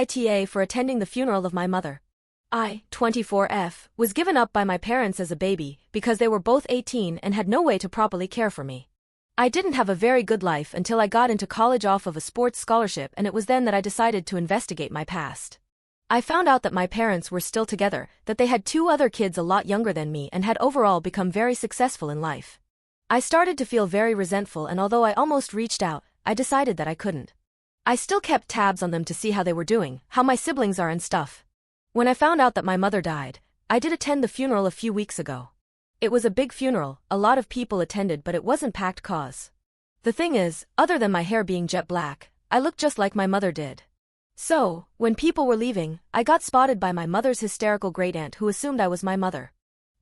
AITA for attending the funeral of my mother. I, 24F, was given up by my parents as a baby because they were both 18 and had no way to properly care for me. I didn't have a very good life until I got into college off of a sports scholarship, and it was then that I decided to investigate my past. I found out that my parents were still together, that they had 2 other kids a lot younger than me and had overall become very successful in life. I started to feel very resentful, and although I almost reached out, I decided that I couldn't. I still kept tabs on them to see how they were doing, how my siblings are and stuff. When I found out that my mother died, I did attend the funeral a few weeks ago. It was a big funeral, a lot of people attended, but it wasn't packed cause. The thing is, other than my hair being jet black, I looked just like my mother did. So, when people were leaving, I got spotted by my mother's hysterical great-aunt who assumed I was my mother.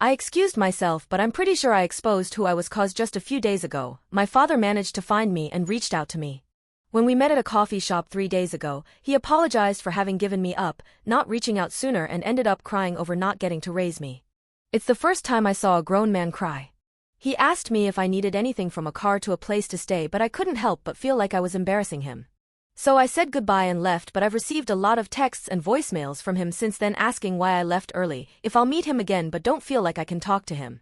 I excused myself, but I'm pretty sure I exposed who I was cause just a few days ago, my father managed to find me and reached out to me. When we met at a coffee shop 3 days ago, he apologized for having given me up, not reaching out sooner, and ended up crying over not getting to raise me. It's the first time I saw a grown man cry. He asked me if I needed anything from a car to a place to stay, but I couldn't help but feel like I was embarrassing him. So I said goodbye and left, but I've received a lot of texts and voicemails from him since then asking why I left early, if I'll meet him again, but don't feel like I can talk to him.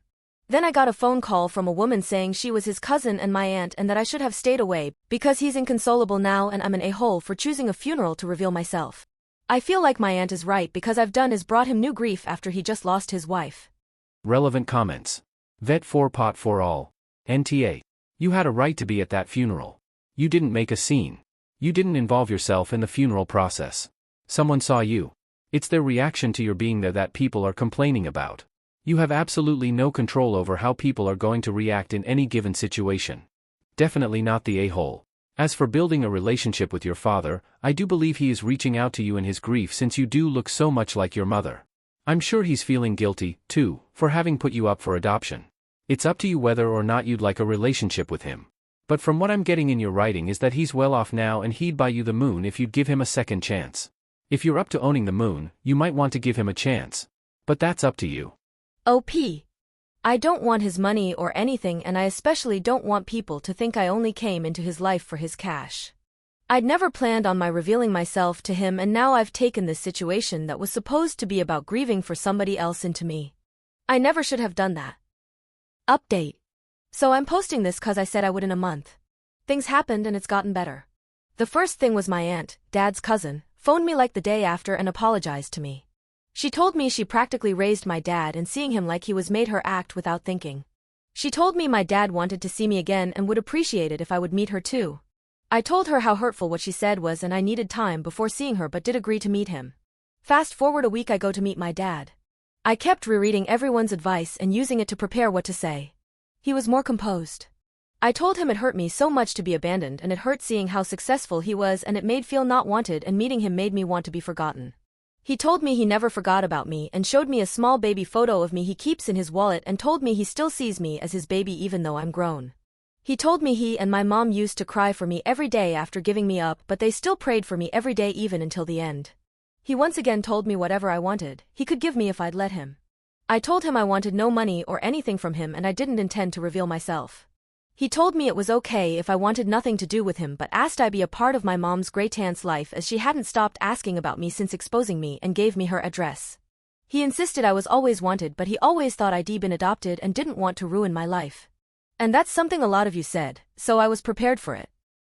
Then I got a phone call from a woman saying she was his cousin and my aunt and that I should have stayed away because he's inconsolable now and I'm an a-hole for choosing a funeral to reveal myself. I feel like my aunt is right because I've done is brought him new grief after he just lost his wife. Relevant comments. Vet 4 pot for all. NTA. You had a right to be at that funeral. You didn't make a scene. You didn't involve yourself in the funeral process. Someone saw you. It's their reaction to your being there that people are complaining about. You have absolutely no control over how people are going to react in any given situation. Definitely not the a-hole. As for building a relationship with your father, I do believe he is reaching out to you in his grief since you do look so much like your mother. I'm sure he's feeling guilty, too, for having put you up for adoption. It's up to you whether or not you'd like a relationship with him. But from what I'm getting in your writing is that he's well off now and he'd buy you the moon if you'd give him a second chance. If you're up to owning the moon, you might want to give him a chance. But that's up to you. OP. I don't want his money or anything, and I especially don't want people to think I only came into his life for his cash. I'd never planned on my revealing myself to him, and now I've taken this situation that was supposed to be about grieving for somebody else into me. I never should have done that. Update. So I'm posting this cause I said I would in a month. Things happened and it's gotten better. The first thing was my aunt, Dad's cousin, phoned me like the day after and apologized to me. She told me she practically raised my dad and seeing him like he was made her act without thinking. She told me my dad wanted to see me again and would appreciate it if I would meet her too. I told her how hurtful what she said was and I needed time before seeing her, but did agree to meet him. Fast forward a week, I go to meet my dad. I kept rereading everyone's advice and using it to prepare what to say. He was more composed. I told him it hurt me so much to be abandoned and it hurt seeing how successful he was and it made feel not wanted, and meeting him made me want to be forgotten. He told me he never forgot about me and showed me a small baby photo of me he keeps in his wallet and told me he still sees me as his baby even though I'm grown. He told me he and my mom used to cry for me every day after giving me up, but they still prayed for me every day even until the end. He once again told me whatever I wanted, he could give me if I'd let him. I told him I wanted no money or anything from him and I didn't intend to reveal myself. He told me it was okay if I wanted nothing to do with him, but asked I be a part of my mom's great-aunt's life as she hadn't stopped asking about me since exposing me, and gave me her address. He insisted I was always wanted, but he always thought I'd been adopted and didn't want to ruin my life. And that's something a lot of you said, so I was prepared for it.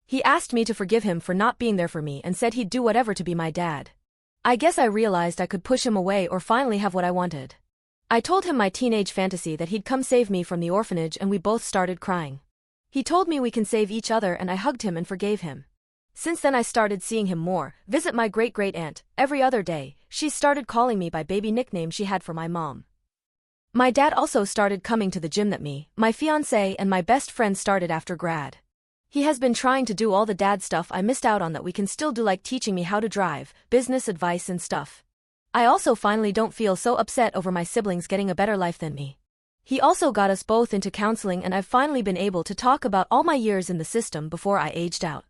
He asked me to forgive him for not being there for me and said he'd do whatever to be my dad. I guess I realized I could push him away or finally have what I wanted. I told him my teenage fantasy that he'd come save me from the orphanage and we both started crying. He told me we can save each other and I hugged him and forgave him. Since then I started seeing him more, visit my great-great-aunt, every other day. She started calling me by baby nickname she had for my mom. My dad also started coming to the gym that me, my fiancé and my best friend started after grad. He has been trying to do all the dad stuff I missed out on that we can still do, like teaching me how to drive, business advice and stuff. I also finally don't feel so upset over my siblings getting a better life than me. He also got us both into counseling and I've finally been able to talk about all my years in the system before I aged out.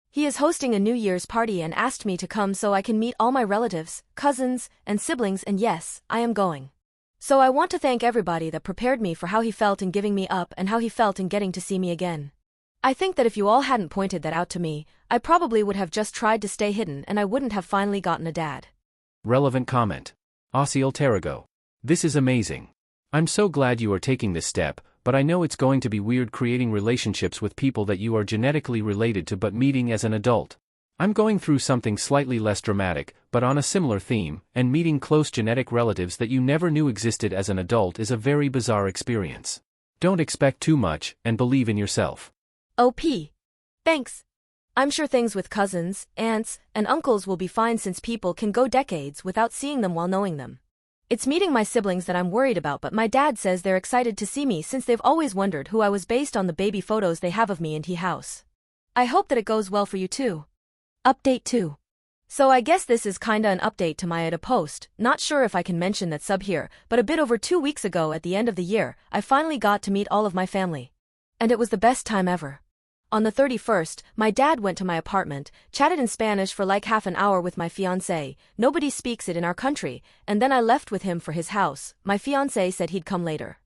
He is hosting a New Year's party and asked me to come so I can meet all my relatives, cousins, and siblings, and yes, I am going. So I want to thank everybody that prepared me for how he felt in giving me up and how he felt in getting to see me again. I think that if you all hadn't pointed that out to me, I probably would have just tried to stay hidden and I wouldn't have finally gotten a dad. Relevant comment. Osiel Tarago. This is amazing. I'm so glad you are taking this step, but I know it's going to be weird creating relationships with people that you are genetically related to but meeting as an adult. I'm going through something slightly less dramatic, but on a similar theme, and meeting close genetic relatives that you never knew existed as an adult is a very bizarre experience. Don't expect too much, and believe in yourself. OP. Thanks. I'm sure things with cousins, aunts, and uncles will be fine since people can go decades without seeing them while knowing them. It's meeting my siblings that I'm worried about, but my dad says they're excited to see me since they've always wondered who I was based on the baby photos they have of me in the house. I hope that it goes well for you too. Update 2. So I guess this is kinda an update to my AITA post, not sure if I can mention that sub here, but a bit over 2 weeks ago at the end of the year, I finally got to meet all of my family. And it was the best time ever. On the 31st, my dad went to my apartment, chatted in Spanish for like half an hour with my fiancé, nobody speaks it in our country, and then I left with him for his house. My fiancé said he'd come later.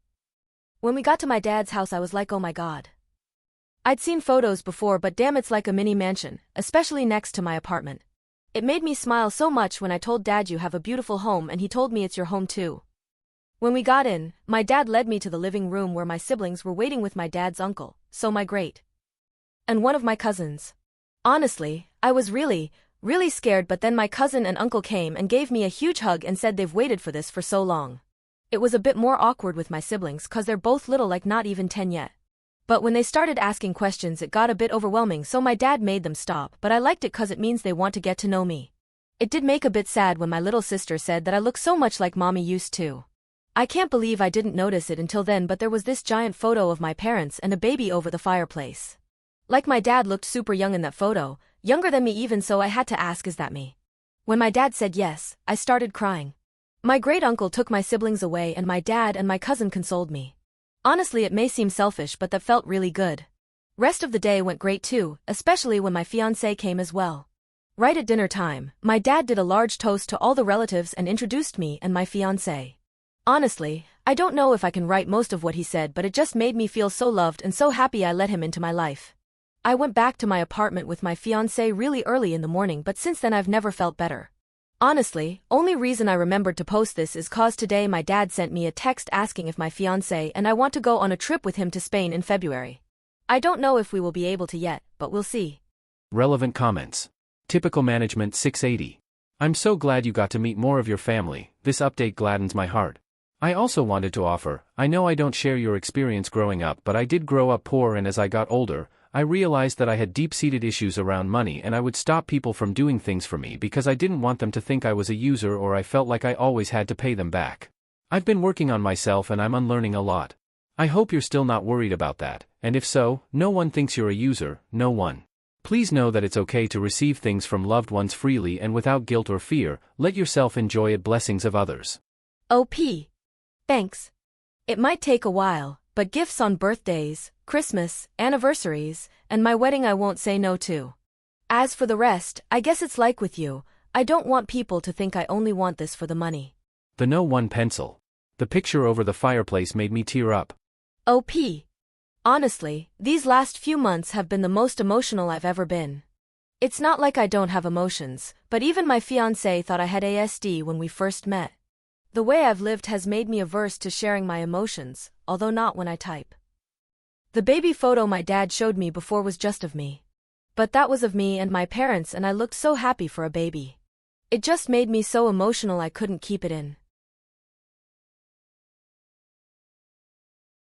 When we got to my dad's house I was like, oh my god. I'd seen photos before, but damn, it's like a mini mansion, especially next to my apartment. It made me smile so much when I told Dad you have a beautiful home, and he told me it's your home too. When we got in, my dad led me to the living room where my siblings were waiting with my dad's uncle, so my great and one of my cousins. Honestly, I was really scared, but then my cousin and uncle came and gave me a huge hug and said they've waited for this for so long. It was a bit more awkward with my siblings cause they're both little, like not even 10 yet. But when they started asking questions it got a bit overwhelming, so my dad made them stop, but I liked it cause it means they want to get to know me. It did make a bit sad when my little sister said that I look so much like mommy used to. I can't believe I didn't notice it until then, but there was this giant photo of my parents and a baby over the fireplace. Like my dad looked super young in that photo, younger than me even, so I had to ask, is that me? When my dad said yes, I started crying. My great uncle took my siblings away and my dad and my cousin consoled me. Honestly, it may seem selfish, but that felt really good. Rest of the day went great too, especially when my fiancé came as well. Right at dinner time, my dad did a large toast to all the relatives and introduced me and my fiancé. Honestly, I don't know if I can write most of what he said, but it just made me feel so loved and so happy I let him into my life. I went back to my apartment with my fiancé really early in the morning, but since then I've never felt better. Honestly, only reason I remembered to post this is cause today my dad sent me a text asking if my fiancé and I want to go on a trip with him to Spain in February. I don't know if we will be able to yet, but we'll see. Relevant comments. Typical Management 680. I'm so glad you got to meet more of your family, this update gladdens my heart. I also wanted to offer, I know I don't share your experience growing up, but I did grow up poor, and as I got older, I realized that I had deep-seated issues around money, and I would stop people from doing things for me because I didn't want them to think I was a user or I felt like I always had to pay them back. I've been working on myself and I'm unlearning a lot. I hope you're still not worried about that, and if so, no one thinks you're a user, no one. Please know that it's okay to receive things from loved ones freely and without guilt or fear. Let yourself enjoy the blessings of others. OP. Thanks. It might take a while, but gifts on birthdays, Christmas, anniversaries, and my wedding I won't say no to. As for the rest, I guess it's like with you, I don't want people to think I only want this for the money. The No One Pencil. The picture over the fireplace made me tear up. OP. Honestly, these last few months have been the most emotional I've ever been. It's not like I don't have emotions, but even my fiancé thought I had ASD when we first met. The way I've lived has made me averse to sharing my emotions, although not when I type. The baby photo my dad showed me before was just of me. But that was of me and my parents, and I looked so happy for a baby. It just made me so emotional I couldn't keep it in.